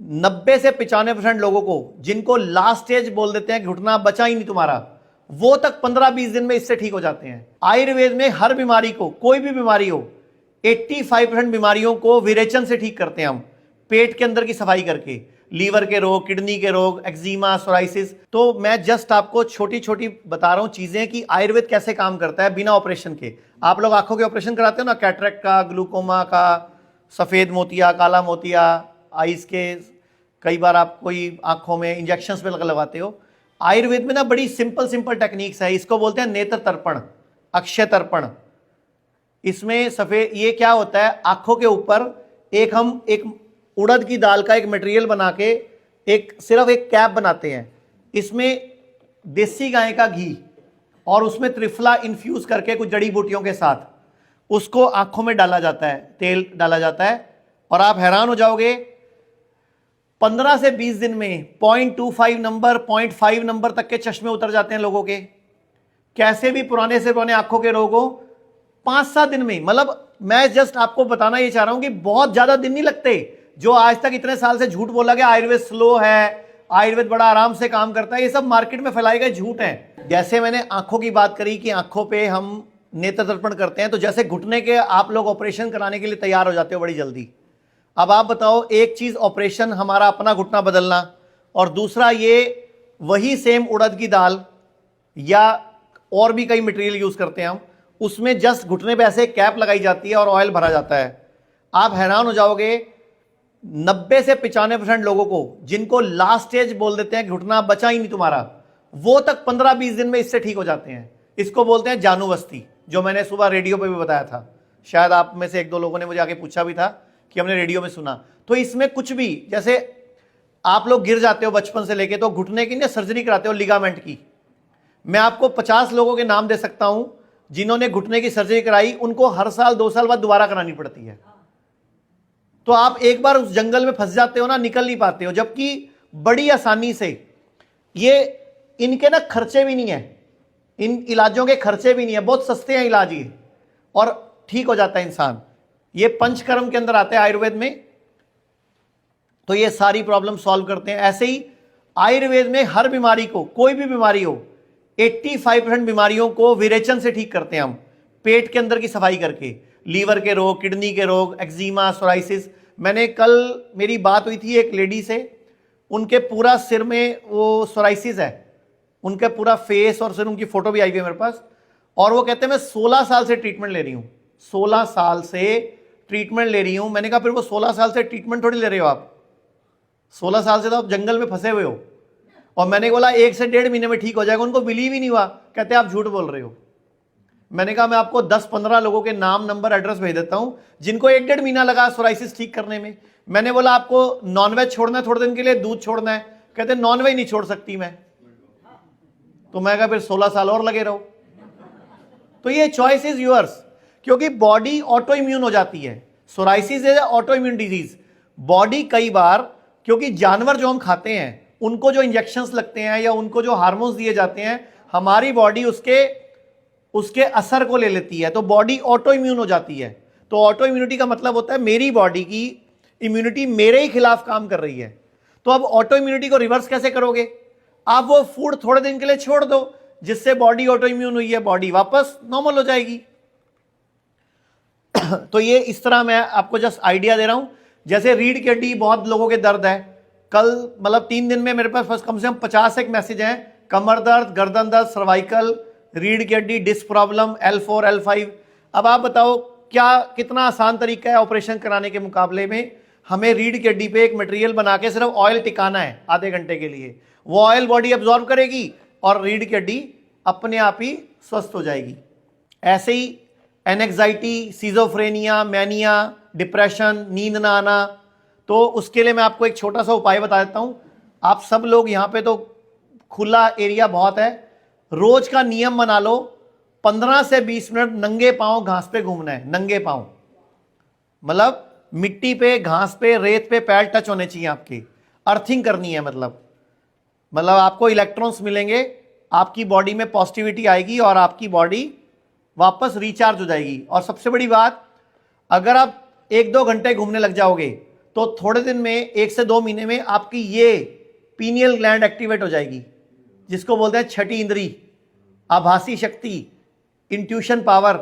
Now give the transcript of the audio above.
90 से 95% लोगों को, जिनको लास्ट स्टेज बोल देते हैं कि घुटना बचा ही नहीं तुम्हारा, वो तक 15-20 दिन में इससे ठीक हो जाते हैं। आयुर्वेद में हर बीमारी को, कोई भी बीमारी हो, 85% बीमारियों को विरेचन से ठीक करते हैं हम, पेट के अंदर की सफाई करके। लीवर के रोग, किडनी के रोग, एक्जिमा, सोराइसिस। तो मैं जस्ट आपको छोटी छोटी बता रहा हूं चीजें कि आयुर्वेद कैसे काम करता है बिना ऑपरेशन के। आप लोग आंखों के ऑपरेशन कराते हो ना, कैटरेक्ट का, ग्लूकोमा का, सफेद मोतिया, काला मोतिया, आइस के, कई बार आप कोई आंखों में इंजेक्शंस में लगवाते हो। आयुर्वेद में ना बड़ी सिंपल टेक्निक्स है। इसको बोलते हैं नेत्र तर्पण, अक्षय तर्पण। इसमें सफेद, ये क्या होता है, आंखों के ऊपर हम एक उड़द की दाल का एक मटेरियल बना के सिर्फ एक कैप बनाते हैं। इसमें देसी गाय का घी और उसमें त्रिफला इन्फ्यूज करके कुछ जड़ी बूटियों के साथ उसको आंखों में डाला जाता है, तेल डाला जाता है, और आप हैरान हो जाओगे 15 से 20 दिन में 0.25 नंबर, 0.5 नंबर तक के चश्मे उतर जाते हैं लोगों के। कैसे भी पुराने से पुराने आंखों के रोग हो, 5-7 दिन में। मतलब मैं जस्ट आपको बताना ये चाह रहा हूं कि बहुत ज्यादा दिन नहीं लगते। जो आज तक इतने साल से झूठ बोला गया आयुर्वेद स्लो है, आयुर्वेद बड़ा आराम से काम करता है, ये सब मार्केट में फैलाए गए झूठ है। जैसे मैंने आंखों की बात करी कि आंखों पे हम नेत्र तर्पण करते हैं, तो जैसे घुटने के आप लोग ऑपरेशन कराने के लिए तैयार हो जाते हो बड़ी जल्दी। अब आप बताओ, एक चीज ऑपरेशन हमारा अपना घुटना बदलना, और दूसरा ये वही सेम उड़द की दाल या और भी कई मटेरियल यूज करते हैं हम, उसमें जस्ट घुटने पे ऐसे कैप लगाई जाती है और ऑयल भरा जाता है। आप हैरान हो जाओगे 90 से 95% लोगों को, जिनको लास्ट स्टेज बोल देते हैं कि घुटना बचा ही नहीं तुम्हारा, वो तक 15-20 दिन में इससे ठीक हो जाते हैं। इसको बोलते हैं जानुबस्ती, जो मैंने सुबह रेडियो पे भी बताया था। शायद आप में से 1-2 लोगों ने मुझे आके पूछा भी था कि हमने रेडियो में सुना। तो इसमें कुछ भी, जैसे आप लोग गिर जाते हो बचपन से लेके, तो घुटने की ना सर्जरी कराते हो लिगामेंट की। मैं आपको 50 लोगों के नाम दे सकता हूं जिन्होंने घुटने की सर्जरी कराई, उनको हर साल 2 साल बाद दोबारा करानी पड़ती है। तो आप एक बार उस जंगल में फंस जाते हो ना, निकल नहीं पाते हो। जबकि बड़ी आसानी से इनके ना खर्चे भी नहीं है, इन इलाजों के खर्चे भी नहीं है, बहुत सस्ते हैं इलाज ये, और ठीक हो जाता है इंसान। ये पंचकर्म के अंदर आते हैं आयुर्वेद में, तो ये सारी प्रॉब्लम सॉल्व करते हैं। ऐसे ही आयुर्वेद में हर बीमारी को, कोई भी बीमारी हो, 85% बीमारियों को विरेचन से ठीक करते हैं हम, पेट के अंदर की सफाई करके। लीवर के रोग, किडनी के रोग, एक्जिमा, सोराइसिस। मैंने कल, मेरी बात हुई थी एक लेडी से, उनके पूरा सिर में वो सोराइसिस है, उनका पूरा फेस और सिर, उनकी फोटो भी आई हुई है मेरे पास, और वो कहते हैं मैं 16 साल से ट्रीटमेंट ले रही हूं, 16 साल से ट्रीटमेंट ले रही हूं। मैंने कहा फिर वो 16 साल से ट्रीटमेंट थोड़ी ले रहे हो आप, 16 साल से तो आप जंगल में फंसे हुए हो। और मैंने बोला 1 से 1.5 महीने में ठीक हो जाएगा, उनको बिलीव ही नहीं हुआ, कहते आप झूठ बोल रहे हो। मैंने कहा मैं आपको 10-15 लोगों के नाम, नंबर, एड्रेस भेज देता हूं जिनको 1-1.5 महीना लगा सोराइसिस ठीक करने में। मैंने बोला आपको नॉनवेज छोड़ना है थोड़े दिन के लिए, दूध छोड़ना है, कहते नॉनवेज नहीं छोड़ सकती मैं। तो मैं कहा फिर 16 साल और लगे रहो। तो ये चॉइस इज यूअर्स, क्योंकि बॉडी ऑटो इम्यून हो जाती है। Psoriasis is auto immune disease. Body कई बार, क्योंकि जानवर जो हम खाते हैं उनको जो इंजेक्शंस लगते हैं या उनको जो हार्मोन्स दिए जाते हैं, हमारी बॉडी उसके असर को ले लेती है, तो बॉडी ऑटो इम्यून हो जाती है। तो ऑटो इम्यूनिटी का मतलब होता है मेरी बॉडी की इम्यूनिटी मेरे ही खिलाफ काम कर रही है। तो अब ऑटो इम्यूनिटी को रिवर्स कैसे करोगे? आप वो फूड थोड़े दिन के लिए छोड़ दो जिससे बॉडी ऑटो इम्यून हुई है, बॉडी वापस नॉर्मल हो जाएगी। तो ये इस तरह मैं आपको जस्ट आइडिया दे रहा हूं। जैसे रीढ़ की हड्डी, बहुत लोगों के दर्द है। कल मतलब 3 दिन में मेरे पास कम से कम 50 एक मैसेज हैं, कमर दर्द, गर्दन दर्द, सर्वाइकल, रीढ़ की हड्डी, डिस्क प्रॉब्लम, L4, L5। अब आप बताओ क्या, कितना आसान तरीका है ऑपरेशन कराने के मुकाबले में। हमें रीढ़ की हड्डी पे एक मटेरियल बना के सिर्फ ऑयल टिकाना है आधे घंटे के लिए, वो ऑयल बॉडी एब्जॉर्ब करेगी और रीढ़ की हड्डी अपने आप ही स्वस्थ हो जाएगी। ऐसे ही एनेक्साइटी, सीजोफ्रेनिया, मैनिया, डिप्रेशन, नींद ना आना, तो उसके लिए मैं आपको एक छोटा सा उपाय बता देता हूं। आप सब लोग यहाँ पे तो खुला एरिया बहुत है, रोज का नियम बना लो, 15 से 20 मिनट नंगे पांव घास पे घूमना है। नंगे पांव मतलब मिट्टी पे, घास पे, रेत पे पैर टच होने चाहिए आपकी, अर्थिंग करनी है। मतलब आपको इलेक्ट्रॉन्स मिलेंगे, आपकी बॉडी में पॉजिटिविटी आएगी और आपकी बॉडी वापस रिचार्ज हो जाएगी। और सबसे बड़ी बात, अगर आप 1-2 घंटे घूमने लग जाओगे तो थोड़े दिन में 1 से 2 महीने में आपकी ये पीनियल ग्लैंड एक्टिवेट हो जाएगी, जिसको बोलते हैं छठी इंद्री, आभासी शक्ति, इंट्यूशन पावर,